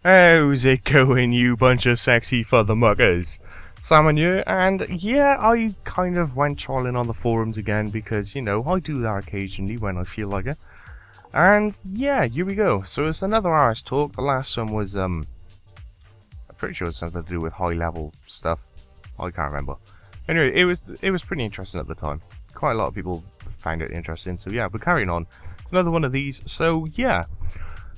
How's it going, you bunch of sexy furthermuckers? Salmon here, and yeah, I kind of went trolling on the forums again because, you know, I do that occasionally when I feel like it. And yeah, here we go. So it's another RS talk. The last one was, I'm pretty sure it's something to do with high level stuff. I can't remember. Anyway, it was pretty interesting at the time. Quite a lot of people found it interesting, so yeah, we're carrying on. It's another one of these, so yeah.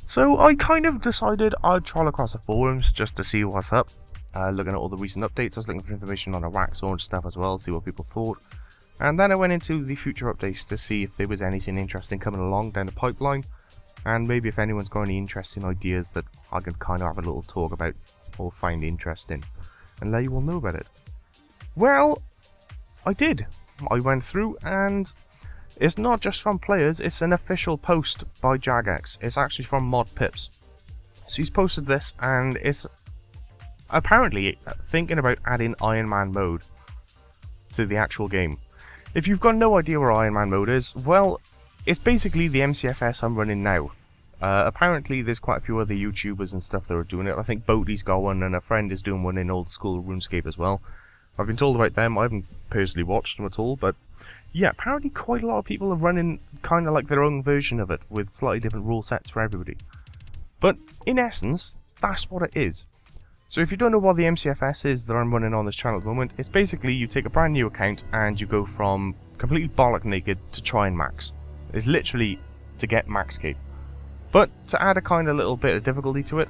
So I kind of decided I'd troll across the forums just to see what's up. Looking at all the recent updates, I was looking for information on the wax orange stuff as well, see what people thought. And then I went into the future updates to see if there was anything interesting coming along down the pipeline. And maybe if anyone's got any interesting ideas that I can kind of have a little talk about or find interesting. And let you all know about it. Well, I did. I went through and it's not just from players, it's an official post by Jagex. It's actually from Mod Pips. So he's posted this and it's apparently thinking about adding Ironman Mode to the actual game. If you've got no idea where Ironman Mode is, well, it's basically the MCFS I'm running now. Apparently there's quite a few other YouTubers and stuff that are doing it. I think Boaty's got one and a friend is doing one in old school RuneScape as well. I've been told about them, I haven't personally watched them at all, but yeah, apparently quite a lot of people are running kind of like their own version of it, with slightly different rule sets for everybody. But in essence, that's what it is. So if you don't know what the MCFS is that I'm running on this channel at the moment, it's basically you take a brand new account and you go from completely bollock naked to try and max. It's literally to get max cape. But to add a kind of little bit of difficulty to it,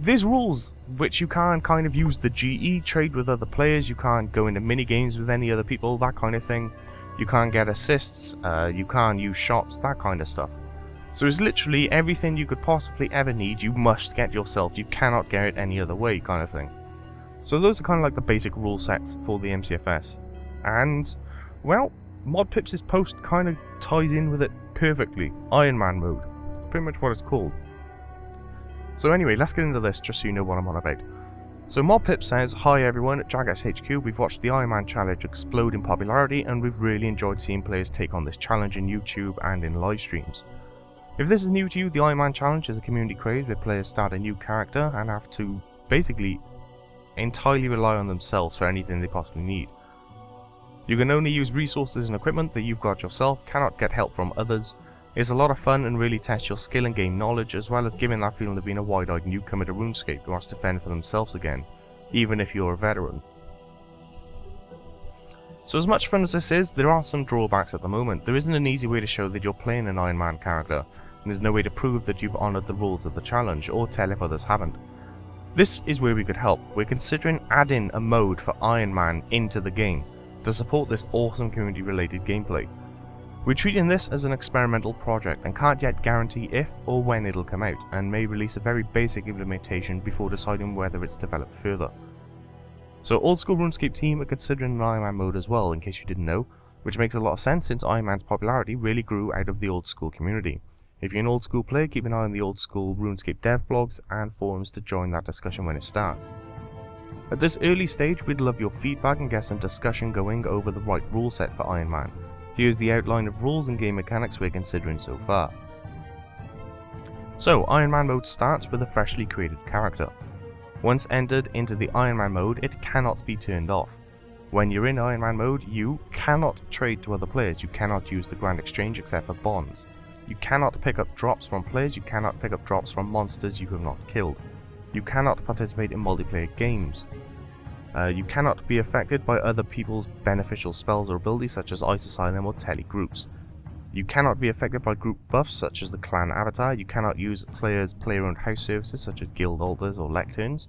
there's rules which you can't kind of use the GE, trade with other players, you can't go into mini games with any other people, that kind of thing. You can't get assists, you can't use shots, that kind of stuff. So it's literally everything you could possibly ever need, you must get yourself, you cannot get it any other way, kind of thing. So those are kind of like the basic rule sets for the MCFS. And, well, Mod Pips' post kind of ties in with it perfectly. Ironman Mode. Pretty much what it's called. So anyway, let's get into this just so you know what I'm on about. So Mod Pip says, "Hi everyone, at Jagex HQ, we've watched the Ironman challenge explode in popularity and we've really enjoyed seeing players take on this challenge in YouTube and in live streams. If this is new to you, the Ironman challenge is a community craze where players start a new character and have to basically entirely rely on themselves for anything they possibly need. You can only use resources and equipment that you've got yourself, cannot get help from others. It's a lot of fun and really tests your skill and gain knowledge, as well as giving that feeling of being a wide-eyed newcomer to RuneScape who wants to fend for themselves again, even if you're a veteran. So as much fun as this is, there are some drawbacks at the moment. There isn't an easy way to show that you're playing an Iron Man character, and there's no way to prove that you've honoured the rules of the challenge, or tell if others haven't. This is where we could help. We're considering adding a mode for Iron Man into the game, to support this awesome community-related gameplay. We're treating this as an experimental project and can't yet guarantee if or when it'll come out, and may release a very basic implementation before deciding whether it's developed further. So Old School RuneScape team are considering an Ironman mode as well, in case you didn't know, which makes a lot of sense since Ironman's popularity really grew out of the Old School community. If you're an Old School player, keep an eye on the Old School RuneScape dev blogs and forums to join that discussion when it starts. At this early stage, we'd love your feedback and get some discussion going over the right rule set for Ironman. Here's the outline of rules and game mechanics we're considering so far. So, Ironman Mode starts with a freshly created character. Once entered into the Ironman Mode, it cannot be turned off. When you're in Ironman Mode, you cannot trade to other players, you cannot use the Grand Exchange except for bonds. You cannot pick up drops from players, you cannot pick up drops from monsters you have not killed. You cannot participate in multiplayer games. You cannot be affected by other people's beneficial spells or abilities such as Ice Asylum or Tele groups. You cannot be affected by group buffs such as the clan avatar. You cannot use players' player-owned house services such as guild altars or lecterns.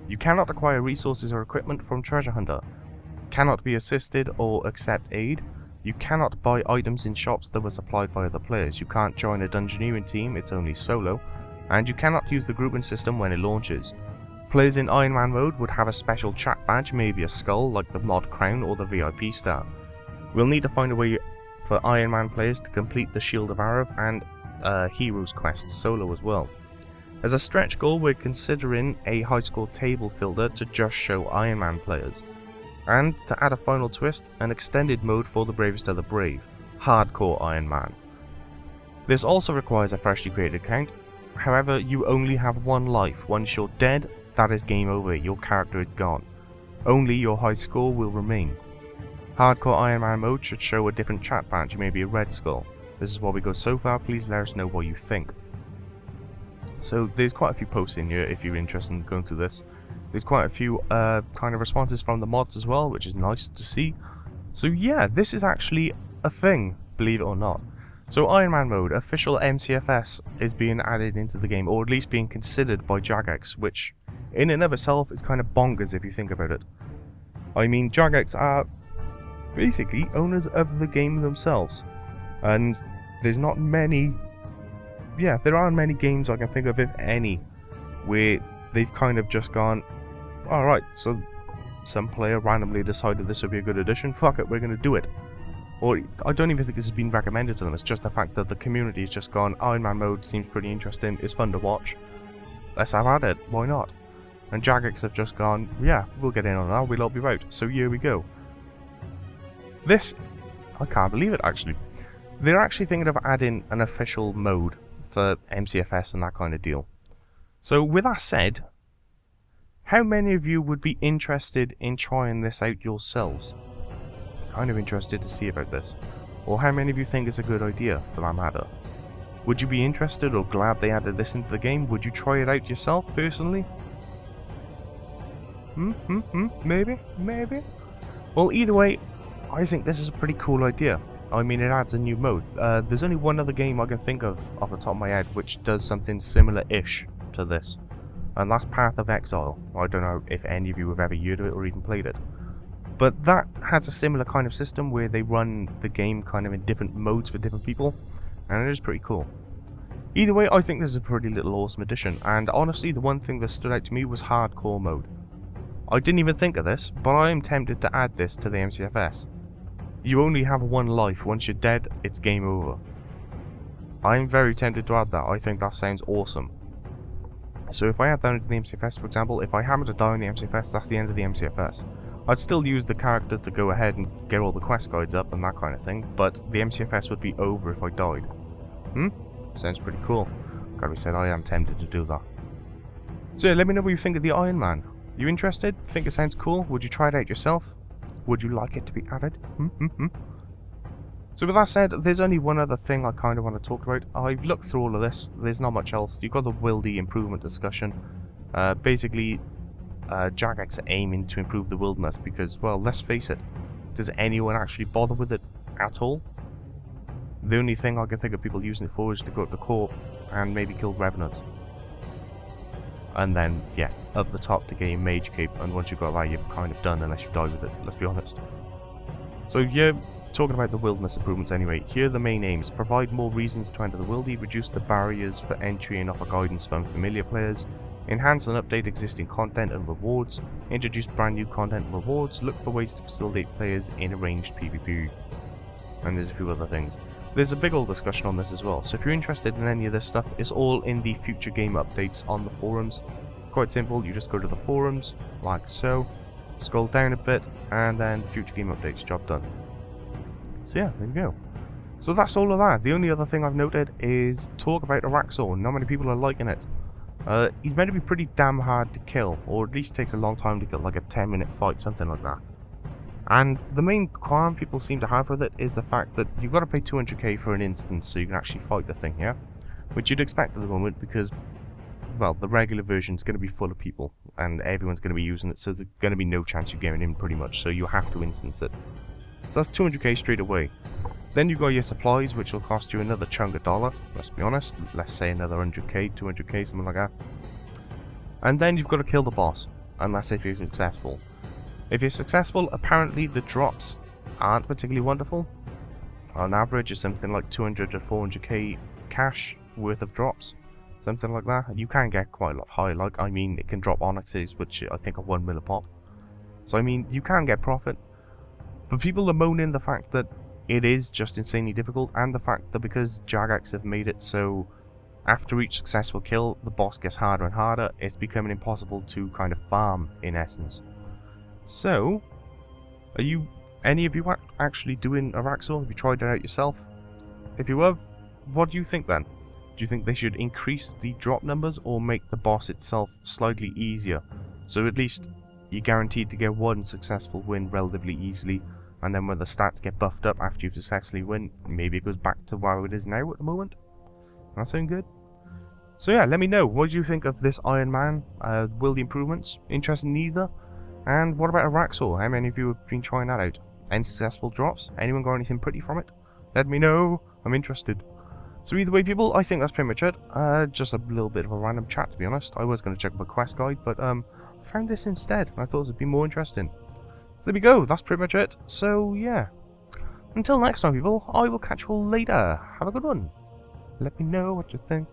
You cannot acquire resources or equipment from Treasure Hunter. Cannot be assisted or accept aid. You cannot buy items in shops that were supplied by other players. You can't join a dungeoneering team, it's only solo. And you cannot use the grouping system when it launches. Players in Ironman Mode would have a special chat badge, maybe a skull like the mod crown or the VIP star. We'll need to find a way for Ironman players to complete the Shield of Arav and Heroes Quest solo as well. As a stretch goal, we're considering a high score table filter to just show Ironman players. And to add a final twist, an extended mode for the bravest of the brave, Hardcore Ironman. This also requires a freshly created account, However, you only have one life. Once you're dead, that is game over. Your character is gone. Only your high score will remain. Hardcore Ironman Mode should show a different chat badge, maybe a red skull. This is what we got so far. Please let us know what you think. So there's quite a few posts in here if you're interested in going through this. There's quite a few kind of responses from the mods as well, which is nice to see. So yeah, this is actually a thing, believe it or not. So Ironman Mode, official MCFS, is being added into the game, or at least being considered by Jagex, which in and of itself is kind of bonkers if you think about it. I mean, Jagex are basically owners of the game themselves, and there's not many, there aren't many games I can think of, if any, where they've kind of just gone, alright, so some player randomly decided this would be a good addition, fuck it, we're going to do it. Or, I don't even think this has been recommended to them, it's just the fact that the community has just gone, Ironman Mode seems pretty interesting, it's fun to watch, let's have at it, why not? And Jagex have just gone, yeah, we'll get in on that, we'll help you out, so here we go. This, I can't believe it actually. They're actually thinking of adding an official mode for MCFS and that kind of deal. So with that said, how many of you would be interested in trying this out yourselves? Kind of interested to see about this. Or how many of you think it's a good idea, for that matter? Would you be interested or glad they added this into the game? Would you try it out yourself, personally? Maybe? Well, either way, I think this is a pretty cool idea. I mean, it adds a new mode. There's only one other game I can think of off the top of my head which does something similar-ish to this. And that's Path of Exile. I don't know if any of you have ever heard of it or even played it. But that has a similar kind of system where they run the game kind of in different modes for different people. And it is pretty cool. Either way, I think this is a pretty little awesome addition. And honestly, the one thing that stood out to me was Hardcore Mode. I didn't even think of this, but I am tempted to add this to the MCFS. You only have one life. Once you're dead, it's game over. I'm very tempted to add that. I think that sounds awesome. So if I add that into the MCFS, for example, if I happen to die in the MCFS, that's the end of the MCFS. I'd still use the character to go ahead and get all the quest guides up and that kind of thing, but the MCFS would be over if I died. Sounds pretty cool. Gotta be said, I am tempted to do that. So yeah, let me know what you think of the Iron Man. You interested? Think it sounds cool? Would you try it out yourself? Would you like it to be added? So with that said, there's only one other thing I kind of want to talk about. I've looked through all of this. There's not much else. You've got the Wildy improvement discussion. Basically, Jagex are aiming to improve the wilderness because, well, let's face it, does anyone actually bother with it at all? The only thing I can think of people using it for is to go up the corp and maybe kill revenants. And then, yeah, up the top to get a mage cape, and once you've got that, you're kind of done unless you die with it, let's be honest. So yeah, talking about the wilderness improvements anyway, here are the main aims. Provide more reasons to enter the Wildy, reduce the barriers for entry and offer guidance for unfamiliar players, enhance and update existing content and rewards, introduce brand new content and rewards, look for ways to facilitate players in arranged PvP. And there's a few other things. There's a big old discussion on this as well, so if you're interested in any of this stuff, it's all in the future game updates on the forums. It's quite simple, you just go to the forums, like so, scroll down a bit, and then future game updates, job done. So yeah, there you go. So that's all of that. The only other thing I've noted is talk about Araxor. Not many people are liking it. He's meant to be pretty damn hard to kill, or at least takes a long time to kill, like a 10-minute fight, something like that. And the main qualm people seem to have with it is the fact that you've got to pay 200k for an instance so you can actually fight the thing, yeah? Which you'd expect at the moment because, well, the regular version is going to be full of people and everyone's going to be using it, so there's going to be no chance you're getting in pretty much, so you have to instance it. So that's 200k straight away. Then you've got your supplies, which will cost you another chunk of dollar, let's be honest. Let's say another 100k, 200k, something like that. And then you've got to kill the boss, and that's if you're successful. If you're successful, apparently the drops aren't particularly wonderful. On average, it's something like 200 to 400k cash worth of drops. Something like that. You can get quite a lot higher, like, I mean, it can drop onyxes, which I think are 1 mil a pop. So, I mean, you can get profit. But people are moaning the fact that it is just insanely difficult, and the fact that because Jagex have made it so after each successful kill, the boss gets harder and harder, it's becoming impossible to kind of farm, in essence. So, are you, any of you actually doing Araxor? Have you tried it out yourself? If you have, what do you think then? Do Do you think they should increase the drop numbers or make the boss itself slightly easier? So at least you're guaranteed to get one successful win relatively easily, and then when the stats get buffed up after you've successfully win, maybe it goes back to how it is now at the moment. That sound good? So yeah, let me know, what do you think of this Iron Man? Will the improvements? Interested in either? And what about a Raxor? How many of you have been trying that out? Any successful drops? Anyone got anything pretty from it? Let me know, I'm interested. So either way people, I think that's pretty much it. Just a little bit of a random chat to be honest. I was going to check up a quest guide, but I found this instead, and I thought it would be more interesting. So there we go, that's pretty much it. So yeah, until next time people, I will catch you all later. Have a good one. Let me know what you think.